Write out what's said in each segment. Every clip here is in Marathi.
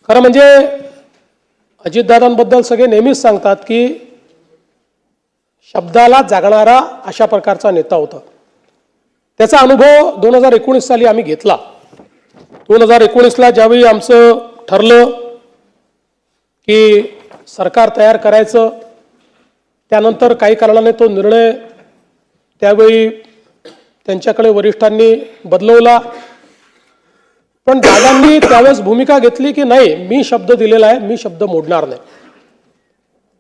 खरं म्हणजे अजितदादांबद्दल सगळे नेहमीच सांगतात की शब्दाला जागणारा अशा प्रकारचा नेता होता। त्याचा अनुभव 2019 साली आम्ही घेतला। 2019ला ज्यावेळी आमचं ठरलं की सरकार तयार करायचं, त्यानंतर काही कारणाने तो निर्णय त्यावेळी त्यांच्याकडे वरिष्ठांनी बदलवला। पण दादांनी त्यावेळेस भूमिका घेतली की नाही, मी शब्द दिलेला आहे, मी शब्द मोडणार नाही।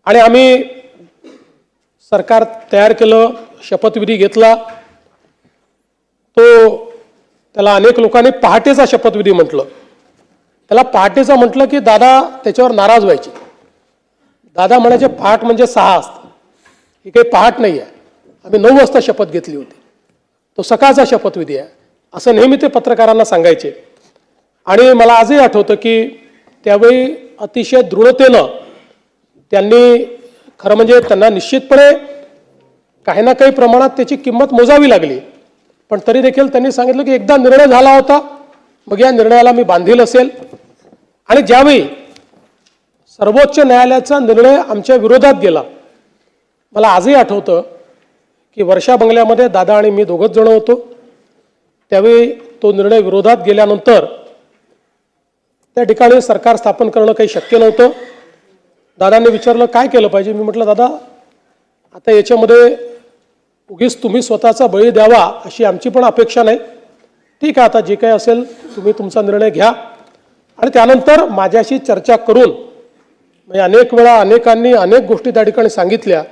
आणि आम्ही सरकार तयार केलं, शपथविधी घेतला। त्याला अनेक लोकांनी पहाटेचा शपथविधी म्हटलं। त्याला पहाटेचा म्हटलं की दादा त्याच्यावर नाराज व्हायचे। दादा म्हणायचे पहाट म्हणजे 6 असतं, ही काही पहाट नाही आहे, आम्ही 9 वाजता शपथ घेतली होती, तो सकाळचा शपथविधी आहे असं नेहमी ते पत्रकारांना सांगायचे। आणि मला आजही आठवतं की त्यावेळी अतिशय दृढतेनं त्यांनी, खरं म्हणजे त्यांना निश्चितपणे काही ना काही प्रमाणात त्याची किंमत मोजावी लागली, पण तरी देखील त्यांनी सांगितलं की एकदा निर्णय झाला होता, मग या निर्णयाला मी बांधील असेल। आणि ज्यावेळी सर्वोच्च न्यायालयाचा निर्णय आमच्या विरोधात गेला, मला आजही आठवतं की वर्षा बंगल्यामध्ये दादा आणि मी दोघंच जण होतो। त्यावेळी तो निर्णय विरोधात गेल्यानंतर त्या ठिकाणी सरकार स्थापन करणं काही शक्य नव्हतं। दादांनी विचारलं काय केलं पाहिजे, मी म्हटलं दादा आता याच्यामध्ये उगीच तुम्ही स्वतःचा बळी द्यावा अशी आमची पण अपेक्षा नाही, ठीक आहे आता जे काही असेल तुम्ही तुमचा निर्णय घ्या। आणि त्यानंतर माझ्याशी चर्चा करून, म्हणजे अनेक वेळा अनेकांनी अनेक गोष्टी त्या ठिकाणी सांगितल्या,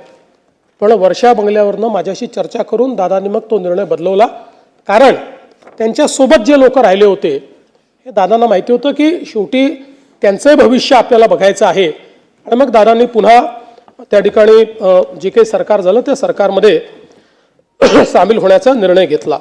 पण वर्षा बंगल्यावरनं माझ्याशी चर्चा करून दादांनी मग तो निर्णय बदलवला। कारण त्यांच्यासोबत जे लोक राहिले होते हे दादांना माहिती होतं की शेवटी त्यांचंही भविष्य आपल्याला बघायचं आहे। आणि मग दादांनी पुन्हा त्या ठिकाणी जे काही सरकार झालं त्या सरकारमध्ये सामील होण्याचा निर्णय घेतला।